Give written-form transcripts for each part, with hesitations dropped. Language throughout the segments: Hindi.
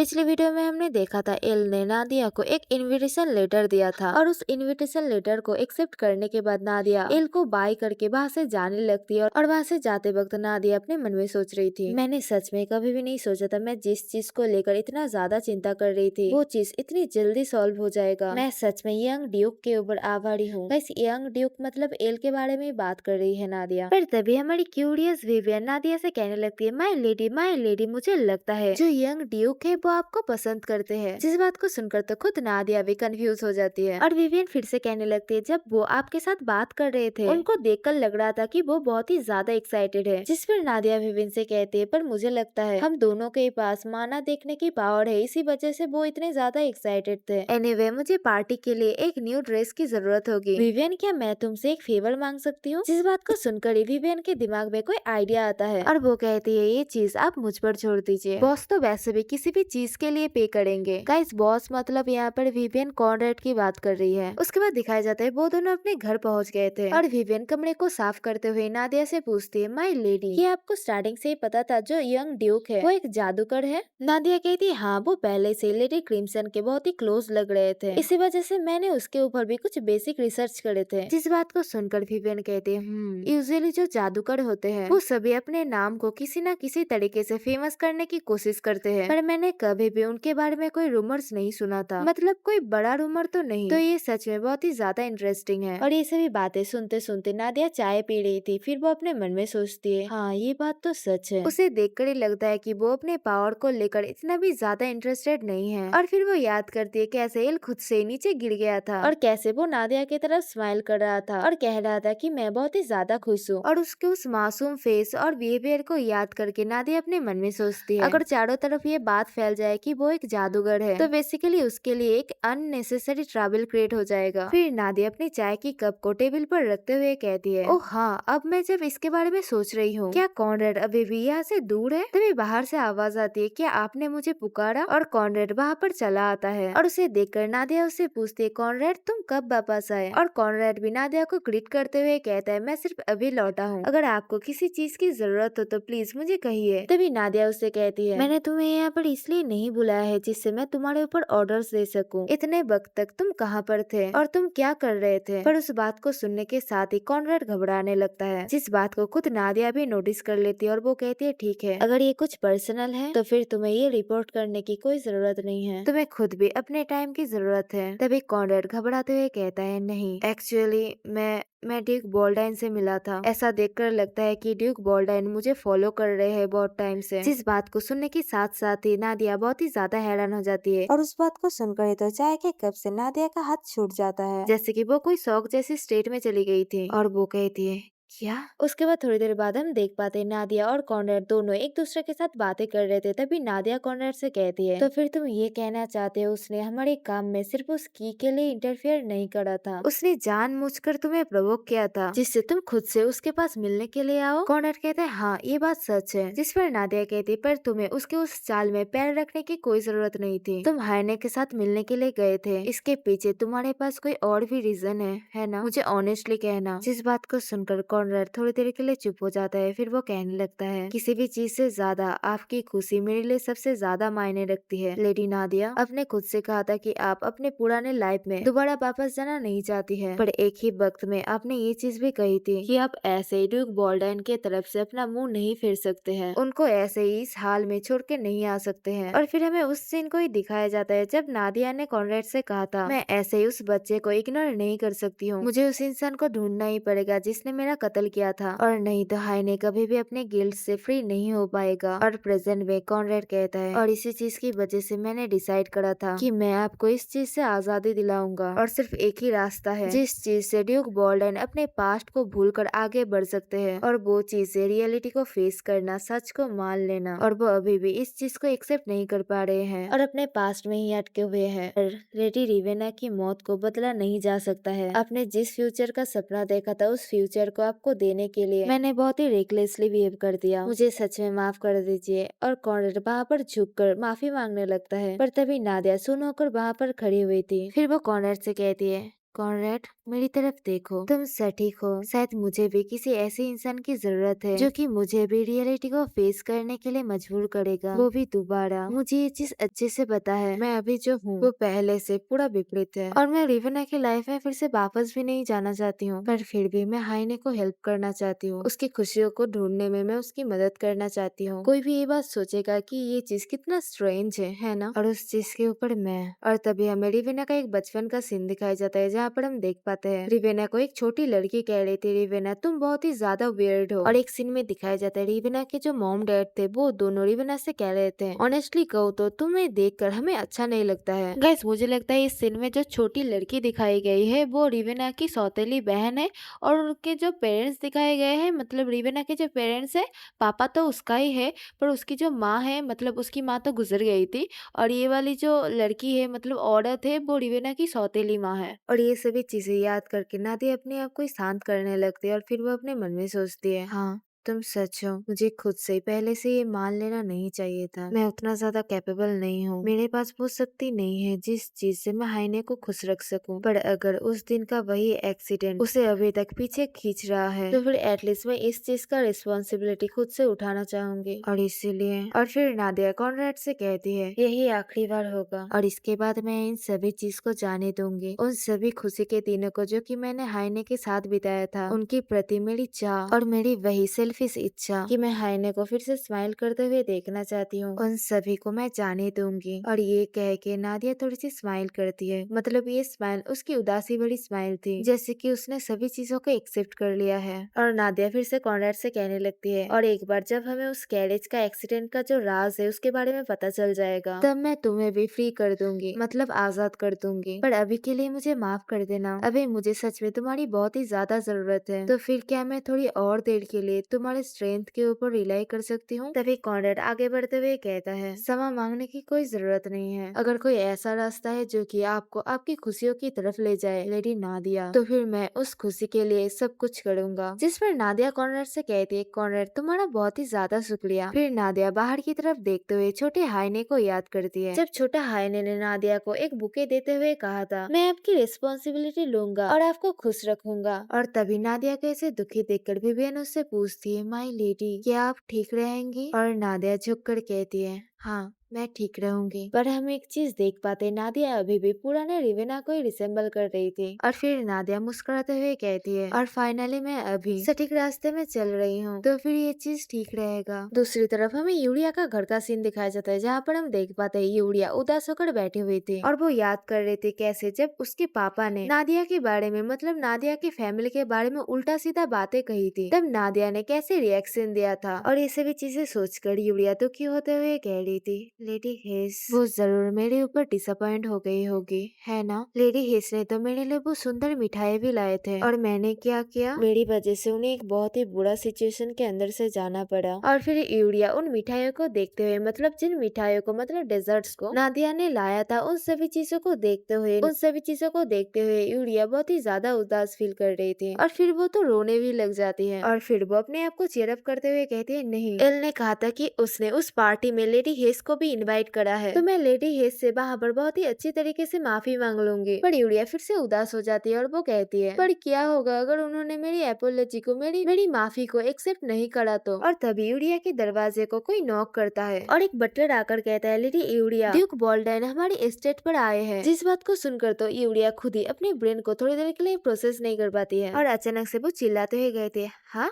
पिछली वीडियो में हमने देखा था एल ने नादिया को एक इनविटेशन लेटर दिया था और उस इनविटेशन लेटर को एक्सेप्ट करने के बाद नादिया एल को बाय करके वहाँ से जाने लगती है और वहाँ से जाते वक्त नादिया अपने मन में सोच रही थी, मैंने सच में कभी भी नहीं सोचा था मैं जिस चीज को लेकर इतना ज्यादा चिंता कर रही थी वो चीज इतनी जल्दी सॉल्व हो जाएगा। मैं सच में यंग ड्यूक के ऊपर आभारी हूँ। बस यंग ड्यूक मतलब एल के बारे में बात कर रही है नादिया। पर तभी हमारी क्यूरियस विवियन नादिया से कहने लगती है, माय लेडी मुझे लगता है जो यंग ड्यूक है वो आपको पसंद करते हैं। जिस बात को सुनकर तो खुद नादिया भी कंफ्यूज हो जाती है और विवियन फिर से कहने लगती है, जब वो आपके साथ बात कर रहे थे उनको देखकर लग रहा था कि वो बहुत ही ज्यादा एक्साइटेड है। जिस पर नादिया विवियन से कहती है, पर मुझे लगता है हम दोनों के पास माना देखने की पावर है, इसी वजह से वो इतने ज्यादा एक्साइटेड थे। एनीवे मुझे पार्टी के लिए एक न्यू ड्रेस की जरूरत होगी। विवियन क्या मैं तुमसे एक फेवर मांग सकती हूँ? जिस बात को सुनकर ही विवियन के दिमाग में कोई आइडिया आता है और वो कहती है, ये चीज आप मुझ पर छोड़ दीजिए, बॉस तो वैसे भी किसी भी चीज के लिए पे करेंगे। गाइस बॉस मतलब यहाँ पर विवियन कॉनरेड की बात कर रही है। उसके बाद दिखाया जाता है वो दोनों अपने घर पहुँच गए थे और विवियन कमरे को साफ करते हुए नादिया से पूछती है, माय लेडी ये आपको स्टार्टिंग से ही पता था जो यंग ड्यूक है वो एक जादूगर है? नादिया कहती है, हाँ वो पहले से लेडी क्रिम्सन के बहुत ही क्लोज लग रहे थे, इसी वजह से मैंने उसके ऊपर भी कुछ बेसिक रिसर्च करे थे। जिस बात को सुनकर विवियन कहती है, यूजुअली जो जादूगर होते हैं वो सभी अपने नाम को किसी न किसी तरीके से फेमस करने की कोशिश करते हैं, पर मैंने कभी भी उनके बारे में कोई रूमर्स नहीं सुना था, मतलब कोई बड़ा रूमर तो नहीं। तो ये सच में बहुत ही ज्यादा इंटरेस्टिंग है। और ये सभी बातें सुनते सुनते नादिया चाय पी रही थी। फिर वो अपने मन में सोचती है, हाँ ये बात तो सच है। उसे देखकर ही लगता है कि वो अपने पावर को लेकर इतना भी ज्यादा इंटरेस्टेड नहीं है। और फिर वो याद करती है कैसे एल खुद से नीचे गिर गया था और कैसे वो नादिया की तरफ स्माइल कर रहा था और कह रहा था कि मैं बहुत ही ज्यादा खुश हूँ। और उसके उस मासूम फेस और बिहेवियर को याद करके नादिया अपने मन में सोचती है, अगर चारों तरफ ये बात फैल जाए कि वो एक जादूगर है तो बेसिकली उसके लिए एक अननेसेसरी ट्रबल क्रिएट हो जाएगा। फिर नादिया अपनी चाय की कप को टेबल पर रखते हुए कहती है, ओह हाँ अब मैं जब इसके बारे में सोच रही हूँ, क्या कॉनरेड अभी भी यहाँ से दूर है? तभी बाहर से आवाज आती है, क्या आपने मुझे पुकारा? और कॉनरेड वहाँ पर चला आता है और उसे देखकर नादिया उससे पूछती है, कॉनरेड तुम कब वापस आए? और कॉनरेड भी नादिया को ग्रीट करते हुए कहता है, मैं सिर्फ अभी लौटा हूँ, अगर आपको किसी चीज की जरूरत हो तो प्लीज मुझे कहिए। तभी नादिया उससे कहती है, मैंने तुम्हें यहाँ पर इसलिए नहीं बुलाया है जिससे मैं तुम्हारे ऊपर ऑर्डर्स दे सकूं। इतने वक्त तक तुम कहाँ पर थे और तुम क्या कर रहे थे? पर उस बात को सुनने के साथ ही कॉनरेड घबराने लगता है, जिस बात को खुद नादिया भी नोटिस कर लेती है और वो कहती है, ठीक है अगर ये कुछ पर्सनल है तो फिर तुम्हें ये रिपोर्ट करने की कोई जरूरत नहीं है, तुम्हें खुद भी अपने टाइम की जरूरत है। तभी कॉनरेड घबराते हुए कहता है, नहीं एक्चुअली मैं ड्यूक बोल्डाइन से मिला था। ऐसा देखकर लगता है कि ड्यूक बोल्डाइन मुझे फॉलो कर रहे हैं बहुत टाइम से। जिस बात को सुनने के साथ साथ ही नादिया बहुत ही ज्यादा हैरान हो जाती है और उस बात को सुनकर ही तो चाय के कप से नादिया का हाथ छूट जाता है, जैसे कि वो कोई शौक जैसी स्टेट में चली गई थी। और वो कहती है, क्या? उसके बाद थोड़ी देर बाद हम देख पाते हैं नादिया और कॉनरेड दोनों एक दूसरे के साथ बातें कर रहे थे। तभी नादिया कॉनरेड से कहती है, तो फिर तुम ये कहना चाहते हो उसने हमारे काम में सिर्फ उस की के लिए इंटरफेयर नहीं करा था, उसने जानबूझकर तुम्हें प्रोवोक किया था जिससे तुम खुद से उसके पास मिलने के लिए आओ? कॉनरेड कहते हैं, हाँ ये बात सच है। जिस पर नादिया कहती है, पर तुम्हें उसके उस चाल में पैर रखने की कोई जरूरत नहीं थी, तुम हायने के साथ मिलने के लिए गए थे, इसके पीछे तुम्हारे पास कोई और भी रीजन है ना? मुझे ऑनेस्टली कहना। जिस बात को सुनकर कॉनरेड थोड़ी देर के लिए चुप हो जाता है। फिर वो कहने लगता है, किसी भी चीज से ज्यादा आपकी खुशी मेरे लिए सबसे ज्यादा मायने रखती है। लेडी नादिया आपने खुद से कहा था कि आप अपने पुराने लाइफ में दोबारा वापस जाना नहीं चाहती है, पर एक ही वक्त में आपने ये चीज भी कही थी कि आप ऐसे ही ड्यूक बोल्डाइन के तरफ से अपना मुंह नहीं फेर सकते हैं, उनको ऐसे ही इस हाल में छोड़ के नहीं आ सकते हैं। और फिर हमें उस सीन को ही दिखाया जाता है जब नादिया ने कॉनरेड से कहा था, मैं ऐसे ही उस बच्चे को इग्नोर नहीं कर सकती हूँ, मुझे उस इंसान को ढूंढना ही पड़ेगा जिसने मेरा कत्ल किया था, और नहीं तो हायने कभी भी अपने गिल्ट से फ्री नहीं हो पाएगा। और प्रेजेंट में कॉनरेड कहता है, और इसी चीज की वजह से मैंने डिसाइड करा था कि मैं आपको इस चीज से आजादी दिलाऊंगा, और सिर्फ एक ही रास्ता है जिस चीज से ड्यूक बोल्डन अपने पास्ट को भूलकर आगे बढ़ सकते हैं, और वो चीज है रियलिटी को फेस करना, सच को मान लेना। और वो अभी भी इस चीज को एक्सेप्ट नहीं कर पा रहे हैं और अपने पास्ट में ही अटके हुए हैं। लेडी रिवेना की मौत को बदला नहीं जा सकता है। आपने जिस फ्यूचर का सपना देखा था उस फ्यूचर को आपको देने के लिए मैंने बहुत ही रेकलेसली बिहेव कर दिया, मुझे सच में माफ कर दीजिए। और कॉनरेड वहाँ पर झुककर माफी मांगने लगता है, पर तभी नादिया सुन होकर वहाँ पर खड़ी हुई थी। फिर वो कॉनरेड से कहती है, कॉनरेड, मेरी तरफ देखो, तुम सटीक हो। शायद मुझे भी किसी ऐसे इंसान की जरूरत है जो कि मुझे भी रियलिटी को फेस करने के लिए मजबूर करेगा, वो भी दोबारा। मुझे ये चीज अच्छे से पता है, मैं अभी जो हूँ वो पहले से पूरा विपरीत है और मैं रिवेना की लाइफ में फिर से वापस भी नहीं जाना चाहती हूँ, पर फिर भी मैं हाइने को हेल्प करना चाहती हूँ। उसकी खुशियों को ढूंढने में मैं उसकी मदद करना चाहती हूँ। कोई भी ये बात सोचेगा कि ये चीज कितना स्ट्रेंज है ना? और उस चीज के ऊपर मैं। और तभी हमें रिवेना का एक बचपन का सीन दिखाया जाता है जहाँ पर हम देख पाते हैं रिवेना को एक छोटी लड़की कह रही थी, रिवेना तुम बहुत ही ज्यादा वियर्ड हो। और एक सीन में दिखाया जाता है रिवेना के जो मॉम डैड थे वो दोनों रिवेना से कह रहे थे, ऑनेस्टली कहो तो तुम्हें देखकर हमें अच्छा नहीं लगता है। गाइस, मुझे लगता है इस सीन में जो छोटी लड़की दिखाई गई है वो रिवेना की सौतेली बहन है और उनके जो पेरेंट्स दिखाए गए हैं, मतलब रिवेना के जो पेरेंट्स है, पापा तो उसका ही है पर उसकी जो माँ है, मतलब उसकी माँ तो गुजर गई थी और ये वाली जो लड़की है, मतलब औरत है, वो रिवेना की सौतेली माँ है। और ये सभी चीजें याद करके नादिया अपने आप को शांत करने लगती है और फिर वो अपने मन में सोचती है, हाँ तुम सच हो, मुझे खुद से पहले से ये मान लेना नहीं चाहिए था। मैं उतना ज्यादा कैपेबल नहीं हूँ, मेरे पास वो शक्ति नहीं है जिस चीज से मैं हाइने को खुश रख सकूं। पर अगर उस दिन का वही एक्सीडेंट उसे अभी तक पीछे खींच रहा है तो फिर एटलीस्ट मैं इस चीज का रिस्पॉन्सिबिलिटी खुद से उठाना चाहूंगी। और इसीलिए और फिर नादिया कॉनरेड से कहती है यही आखिरी बार होगा और इसके बाद मैं इन सभी चीज को जाने दूंगी। उन सभी खुशी के दिनों को जो कि मैंने हाइने के साथ बिताया था, उनके प्रति मेरी चाह और मेरी वही सेल्फिश इच्छा कि मैं हाइने को फिर से स्माइल करते हुए देखना चाहती हूँ, उन सभी को मैं जाने दूंगी। और ये कह के नादिया थोड़ी सी स्माइल करती है, मतलब ये स्माइल उसकी उदासी भरी स्माइल थी, जैसे कि उसने सभी चीजों को एक्सेप्ट कर लिया है। और नादिया फिर से कॉनरेड से कहने लगती है, और एक बार जब हमें उस कैरेज का एक्सीडेंट का जो राज है उसके बारे में पता चल जाएगा तब मैं तुम्हें भी फ्री कर दूंगी, मतलब आजाद कर दूंगी। पर अभी के लिए मुझे माफ कर देना, अभी मुझे सच में तुम्हारी बहुत ही ज्यादा जरूरत है। तो फिर क्या मैं थोड़ी और देर के लिए तुम्हारे स्ट्रेंथ के ऊपर रिलाई कर सकती हूँ? तभी कॉनरेड आगे बढ़ते हुए कहता है, क्षमा मांगने की कोई जरूरत नहीं है। अगर कोई ऐसा रास्ता है जो कि आपको आपकी खुशियों की तरफ ले जाए लेडी नादिया, तो फिर मैं उस खुशी के लिए सब कुछ करूंगा। जिस पर नादिया कॉनरेड से कहती है, कॉनरेड तुम्हारा बहुत ही ज्यादा शुक्रिया। फिर नादिया बाहर की तरफ देखते हुए छोटे हाइने को याद करती है, जब छोटा हाइने ने नादिया को एक बुके देते हुए कहा था, मैं आपकी रिस्पॉन्सिबिलिटी लूंगा और आपको खुश रखूंगा। और तभी नादिया को ऐसे दुखी देखकर विवियन उससे पूछती है, माई लेडी क्या आप ठीक रहेंगी? और नादिया झुककर कहती है, हाँ मैं ठीक रहूंगी। पर हम एक चीज देख पाते, नादिया अभी भी पुराने रिवेना को ही रिसेम्बल कर रही थी। और फिर नादिया मुस्कुराते हुए कहती है, और फाइनली मैं अभी सटीक रास्ते में चल रही हूँ, तो फिर ये चीज ठीक रहेगा। दूसरी तरफ हमें यूरिया का घर का सीन दिखाया जाता है, जहाँ पर हम देख पाते हैं यूरिया उदास होकर बैठी हुई थी और वो याद कर रही थी कैसे जब उसके पापा ने नादिया के बारे में, मतलब नादिया की फैमिली के बारे में उल्टा सीधा बातें कही थी, तब नादिया ने कैसे रिएक्शन दिया था। और ये सभी चीजें सोचकर यूरिया दुखी होते हुए कह रही थी, लेडी हेस वो जरूर मेरे ऊपर डिसअपॉइंट हो गई होगी, है ना? लेडी हेस ने तो मेरे लिए वो सुंदर मिठाई भी लाए थे और मैंने क्या किया, मेरी वजह से उन्हें एक बहुत ही बुरा सिचुएशन के अंदर से जाना पड़ा। और फिर यूरिया उन मिठाइयों को देखते हुए, मतलब जिन मिठाइयों को, मतलब डेजर्ट्स को नादिया ने लाया था, उन सभी चीजों को देखते हुए यूरिया बहुत ही ज्यादा उदास फील कर रही थी और फिर वो तो रोने भी लग जाती है। और फिर वो अपने आप को चीयर अप करते हुए कहती है, नहीं, एल ने कहा था कि उसने उस पार्टी में लेडी हेस को भी इनवाइट करा है, तो मैं लेडी हेस से वहाँ पर बहुत ही अच्छी तरीके से माफी मांग लूंगी। पर यूरिया फिर से उदास हो जाती है और वो कहती है, पर क्या होगा अगर उन्होंने मेरी एपोलॉजी को, मेरी माफी को एक्सेप्ट नहीं करा तो? और तभी यूरिया के दरवाजे को कोई नॉक करता है और एक बटलर आकर कहता है, लेडी यूरिया, ड्यूक बॉल्डन हमारी एस्टेट पर आए हैं। जिस बात को सुनकर तो यूरिया खुद ही अपने ब्रेन को थोड़ी देर के लिए प्रोसेस नहीं कर पाती है और अचानक से वो चिल्लाते हुए कहती है, हाँ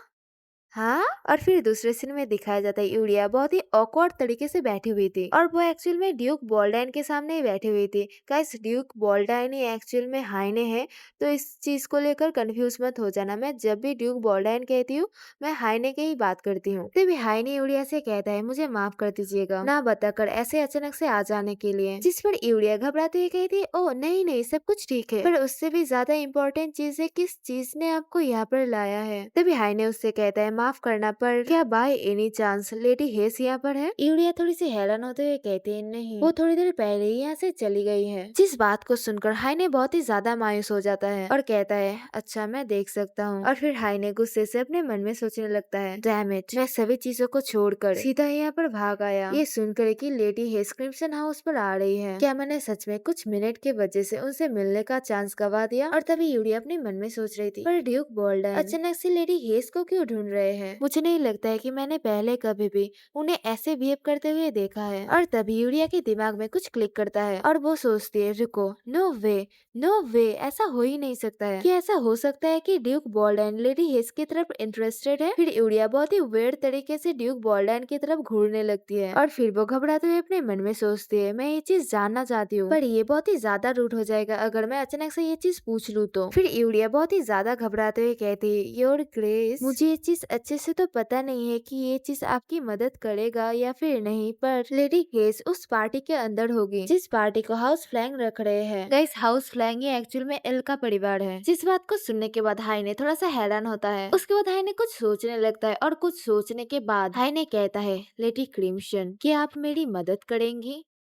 हाँ। और फिर दूसरे सीन में दिखाया जाता है यूरिया बहुत ही ऑकवर्ड तरीके से बैठी हुई थी और वो एक्चुअल में ड्यूक बॉल्डाइन के सामने ही बैठी हुई थी। गाइस, ड्यूक बॉल्डाइन ही एक्चुअल में हाइने है, तो इस चीज को लेकर कंफ्यूज मत हो जाना। मैं जब भी ड्यूक बॉल्डाइन कहती हूँ मैं हाइने की ही बात करती हूँ। तभी हाइने यूरिया से कहता है, मुझे माफ कर दीजिएगा ना बताकर ऐसे अचानक से आ जाने के लिए। जिस पर यूरिया घबराते हुए कहती है, ओ नहीं नहीं सब कुछ ठीक है, पर उससे भी ज्यादा इम्पोर्टेंट चीज है किस चीज ने आपको यहाँ पर लाया है। तभी हाइने उससे कहता है, माफ करना, पर क्या बाय एनी चांस लेडी हेस यहाँ पर है? यूलिया थोड़ी सी हैरान होते हुए कहती है, नहीं, वो थोड़ी देर पहले ही यहाँ से चली गई है। जिस बात को सुनकर हाइने बहुत ही ज्यादा मायूस हो जाता है और कहता है, अच्छा मैं देख सकता हूँ। और फिर हाइने गुस्से से अपने मन में सोचने लगता है, डैम इट, मैं सभी चीजों को छोड़कर सीधा यहाँ पर भाग आया, ये सुनकर कि लेडी हेस क्रिम्सन हाउस पर आ रही है। क्या मैंने सच में कुछ मिनट के वजह से उनसे मिलने का चांस गवा दिया? और तभी यूलिया अपने मन में सोच रही थी, पर ड्यूक बोल्डन अचानक से लेडी हेस को क्यों ढूंढ रहे हैं? मुझे नहीं लगता है कि मैंने पहले कभी भी उन्हें ऐसे बिहेव करते हुए देखा है। और तभी यूलिया के दिमाग में कुछ क्लिक करता है और वो सोचती है, रुको, नो वे, नो वे, ऐसा हो ही नहीं सकता है। क्या ऐसा हो सकता है कि ड्यूक बोल्डन लेडी हेस की तरफ इंटरेस्टेड है? फिर यूलिया बहुत ही वेird तरीके से ड्यूक बोल्डन की तरफ घूरने लगती है और फिर वो घबराते हुए अपने मन में सोचती है, मैं ये चीज जानना चाहती हूँ, पर ये बहुत ही ज्यादा रूड हो जाएगा अगर मैं अचानक से ये चीज पूछ लूँ तो। फिर यूलिया बहुत ही ज्यादा घबराते हुए कहती है, योर ग्रेस, मुझे ये चीज अच्छे से तो पता नहीं है कि ये चीज आपकी मदद करेगा या फिर नहीं, पर लेडी हेस उस पार्टी के अंदर होगी जिस पार्टी को हाउस फ्लैंग रख रहे हैं। गाइस, हाउस फ्लैंग ये एक्चुअल में एल का परिवार है। जिस बात को सुनने के बाद हाइने थोड़ा सा हैरान होता है। उसके बाद हाइने कुछ सोचने लगता है और कुछ सोचने के बाद हाइने कहता है, लेडी क्रिम्सन, क्या आप मेरी मदद करेंगी?